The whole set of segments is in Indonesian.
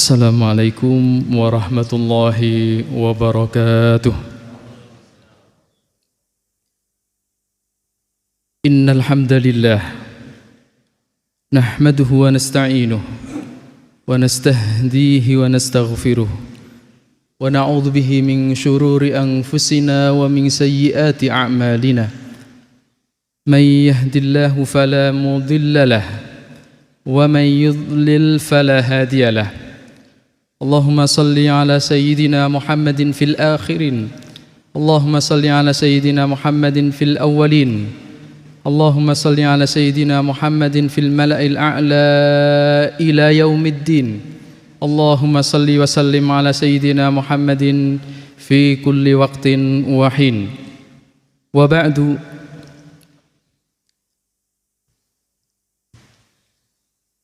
Assalamualaikum warahmatullahi wabarakatuh. Innal hamdalillah nahmaduhu wa nasta'inuhu wa nastahdihi wa nastaghfiruh wa na'udzu bihi min shururi anfusina wa min sayyiati a'malina. May yahdihillahu fala mudilla lahu wa may yudlil fala hadiya lahu. Allahumma salli ala sayyidina Muhammadin fil akhirin, Allahumma salli ala sayyidina Muhammadin fil awwalin, Allahumma salli ala sayyidina Muhammadin fil mala'il a'la ila yaumiddin. Allahumma salli wa sallim ala sayyidina Muhammadin fi kulli waqtin wa hin. Wa ba'du.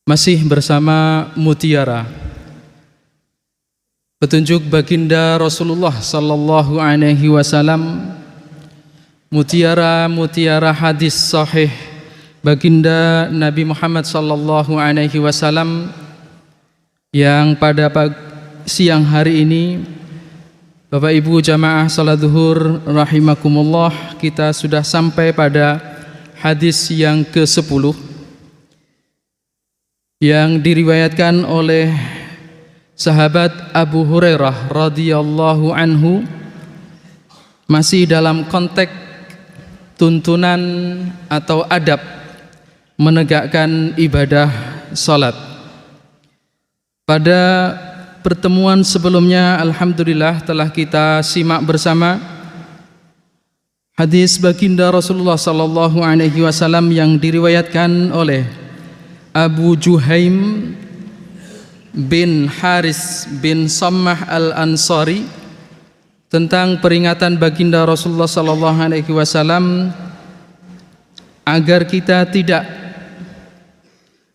Masih bersama Mutiara, petunjuk baginda Rasulullah sallallahu alaihi wasallam, mutiara hadis sahih baginda Nabi Muhammad sallallahu alaihi wasallam, yang pada siang hari ini Bapak Ibu jamaah salat zuhur rahimakumullah, kita sudah sampai pada hadis yang ke-10 yang diriwayatkan oleh sahabat Abu Hurairah radhiyallahu anhu, masih dalam konteks tuntunan atau adab menegakkan ibadah salat. Pada pertemuan sebelumnya alhamdulillah telah kita simak bersama hadis baginda Rasulullah sallallahu alaihi wasallam yang diriwayatkan oleh Abu Juhaim bin Haris bin Sammah al-Ansari tentang peringatan baginda Rasulullah sallallahu alaihi wasallam agar kita tidak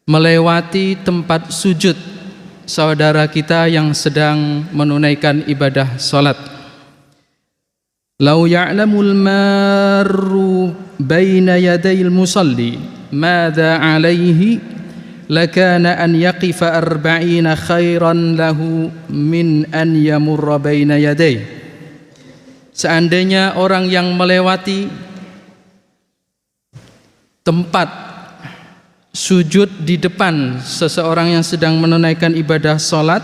melewati tempat sujud saudara kita yang sedang menunaikan ibadah salat. Lau ya'lamul marru baina yadayil musalli madza 'alaihi lakana an yaqifa arba'ina khairan lahu min an yamurra baina yaday. Seandainya orang yang melewati tempat sujud di depan seseorang yang sedang menunaikan ibadah salat,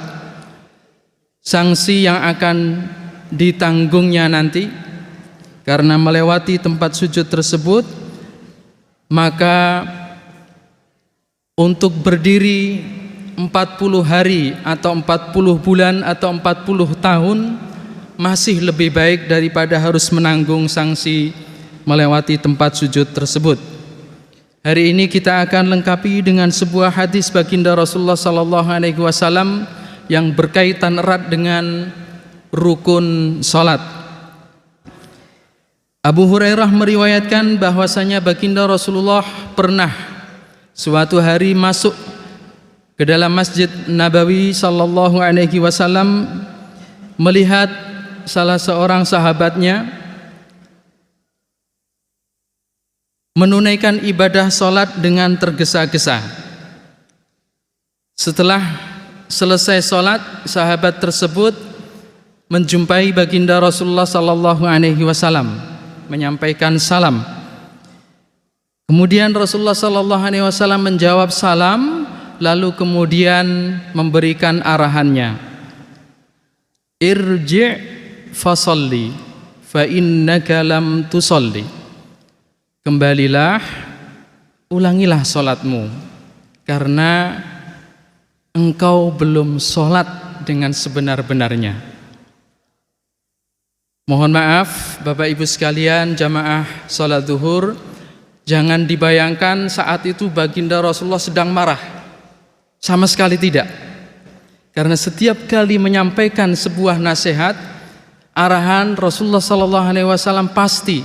sanksi yang akan ditanggungnya nanti karena melewati tempat sujud tersebut, maka untuk berdiri 40 hari atau 40 bulan atau 40 tahun masih lebih baik daripada harus menanggung sanksi melewati tempat sujud tersebut. Hari ini kita akan lengkapi dengan sebuah hadis baginda Rasulullah sallallahu alaihi wasallam yang berkaitan erat dengan rukun salat. Abu Hurairah meriwayatkan bahwasanya baginda Rasulullah pernah suatu hari masuk ke dalam Masjid Nabawi sallallahu alaihi wasallam, melihat salah seorang sahabatnya menunaikan ibadah salat dengan tergesa-gesa. Setelah selesai salat, sahabat tersebut menjumpai baginda Rasulullah sallallahu alaihi wasallam, menyampaikan salam. Kemudian Rasulullah sallallahu alaihi wasallam menjawab salam, lalu kemudian memberikan arahannya, irji' fasalli fa innaka lam tusalli. Kembalilah, ulangilah salatmu karena engkau belum salat dengan sebenar-benarnya. Mohon maaf Bapak Ibu sekalian jamaah salat zuhur, jangan dibayangkan saat itu baginda Rasulullah sedang marah. Sama sekali tidak. Karena setiap kali menyampaikan sebuah nasihat, arahan Rasulullah sallallahu alaihi wasallam pasti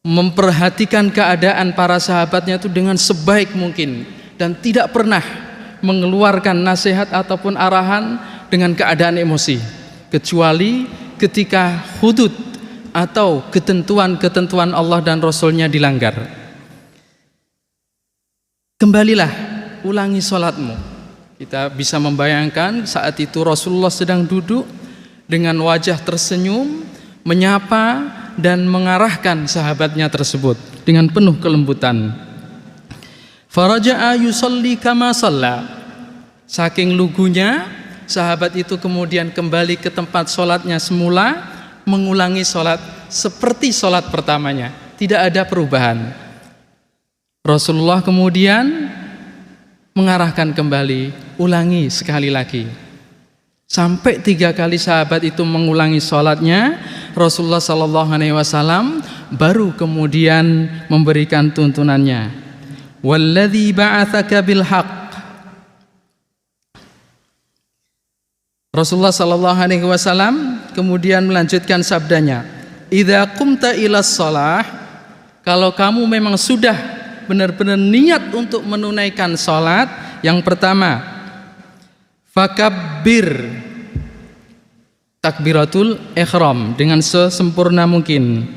memperhatikan keadaan para sahabatnya itu dengan sebaik mungkin dan tidak pernah mengeluarkan nasihat ataupun arahan dengan keadaan emosi, kecuali ketika hudud atau ketentuan-ketentuan Allah dan Rasulnya dilanggar. Kembalilah, ulangi sholatmu Kita bisa membayangkan saat itu Rasulullah sedang duduk dengan wajah tersenyum, menyapa dan mengarahkan sahabatnya tersebut dengan penuh kelembutan. Faraja'a yusalli kama shalla. Saking lugunya, sahabat itu kemudian kembali ke tempat sholatnya semula, mengulangi sholat seperti sholat pertamanya, tidak ada perubahan. Rasulullah kemudian mengarahkan kembali, ulangi sekali lagi. Sampai 3 kali sahabat itu mengulangi sholatnya, Rasulullah SAW baru kemudian memberikan tuntunannya. Walladzi ba'atsaka bil haqq. Rasulullah SAW kemudian melanjutkan sabdanya, idza qumta ilas shalah, kalau kamu memang sudah benar-benar niat untuk menunaikan sholat, yang pertama fakabbir, takbiratul ihram dengan sesempurna mungkin.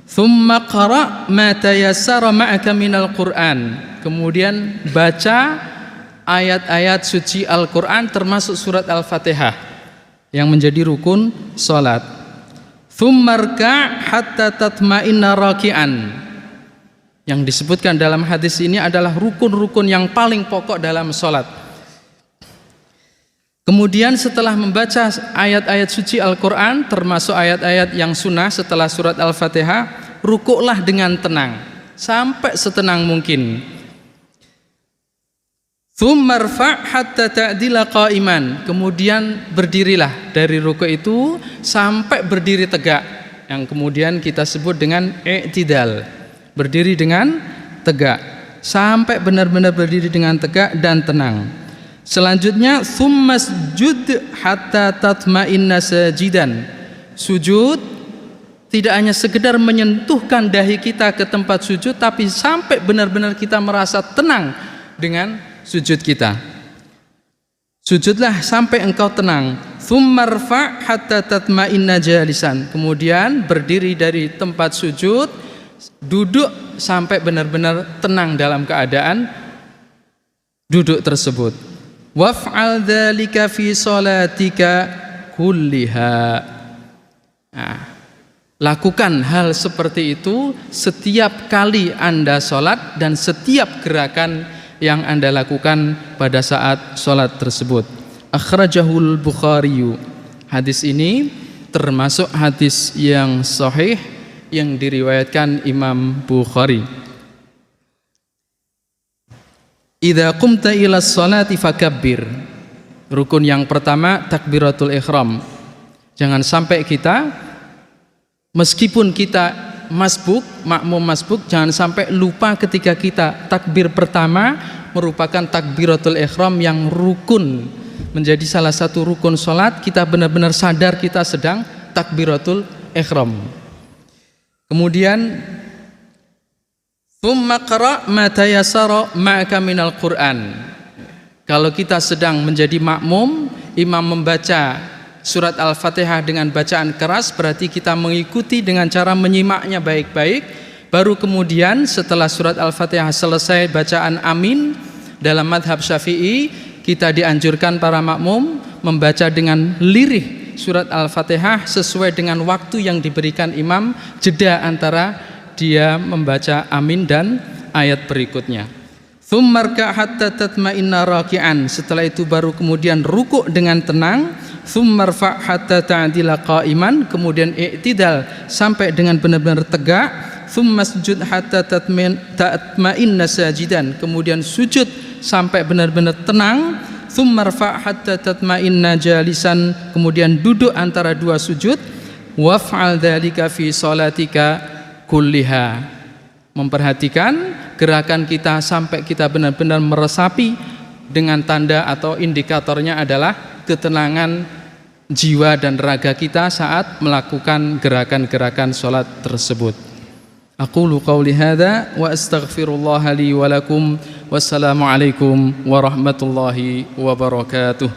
Thumma qara' ma tayassara ma'aka minal Qur'an, kemudian baca ayat-ayat suci Al-Quran termasuk surat Al-Fatihah yang menjadi rukun sholat. Thumma rka' hatta tatma'inna raki'an, yang disebutkan dalam hadis ini adalah rukun-rukun yang paling pokok dalam sholat. Kemudian setelah membaca ayat-ayat suci Al-Quran termasuk ayat-ayat yang sunnah setelah surat Al-Fatihah, rukuklah dengan tenang sampai setenang mungkin. Tsumma rfa' hatta ta'dila qa'iman, kemudian berdirilah dari rukuk itu sampai berdiri tegak, yang kemudian kita sebut dengan i'tidal, berdiri dengan tegak sampai benar-benar berdiri dengan tegak dan tenang. Selanjutnya tsummasjud hatta tatma'inna sajidan, sujud tidak hanya sekedar menyentuhkan dahi kita ke tempat sujud, tapi sampai benar-benar kita merasa tenang dengan sujud kita. Sujudlah sampai engkau tenang. Tsummarfa' hatta tatma'inna jalisan, kemudian berdiri dari tempat sujud, duduk sampai benar-benar tenang dalam keadaan duduk tersebut. Waf'al dzalika fi sholatika kulliha. Nah, lakukan hal seperti itu setiap kali Anda sholat dan setiap gerakan yang Anda lakukan pada saat sholat tersebut. Akhrajahul Bukhari. Hadis ini termasuk hadis yang sahih yang diriwayatkan Imam Bukhari. Idza qumta ila sholati fakabbir. Rukun yang pertama takbiratul ihram. Jangan sampai kita, meskipun kita masbuk, makmum masbuk, jangan sampai lupa ketika kita takbir pertama merupakan takbiratul ihram yang rukun, menjadi salah satu rukun sholat. Kita benar-benar sadar kita sedang takbiratul ihram. Kemudian tsumma qra' ma tayassara ma'aka minal Qur'an. Kalau kita sedang menjadi makmum, imam membaca surat Al-Fatihah dengan bacaan keras, berarti kita mengikuti dengan cara menyimaknya baik-baik. Baru kemudian setelah surat Al-Fatihah selesai bacaan amin, dalam madhab Syafi'i kita dianjurkan para makmum membaca dengan lirih surat Al-Fatihah sesuai dengan waktu yang diberikan imam, jeda antara dia membaca amin dan ayat berikutnya. Tsummarka hatta tatma'inna raki'an, setelah itu baru kemudian rukuk dengan tenang. Tsummarfa hatta ta'dila qa'iman, kemudian i'tidal sampai dengan benar-benar tegak. Tsummasjud hatta tatma'inna sajidan, kemudian sujud sampai benar-benar tenang. Tsummarfa hatta tatma'inna jalisan, kemudian duduk antara dua sujud. Waf'al dzalika fi sholatika kulliha. Memperhatikan gerakan kita sampai kita benar-benar meresapi, dengan tanda atau indikatornya adalah ketenangan jiwa dan raga kita saat melakukan gerakan-gerakan sholat tersebut. Aqulu qawli hadza wa astaghfirullah li wa lakum. Wassalamu alaikum warahmatullahi wabarakatuh.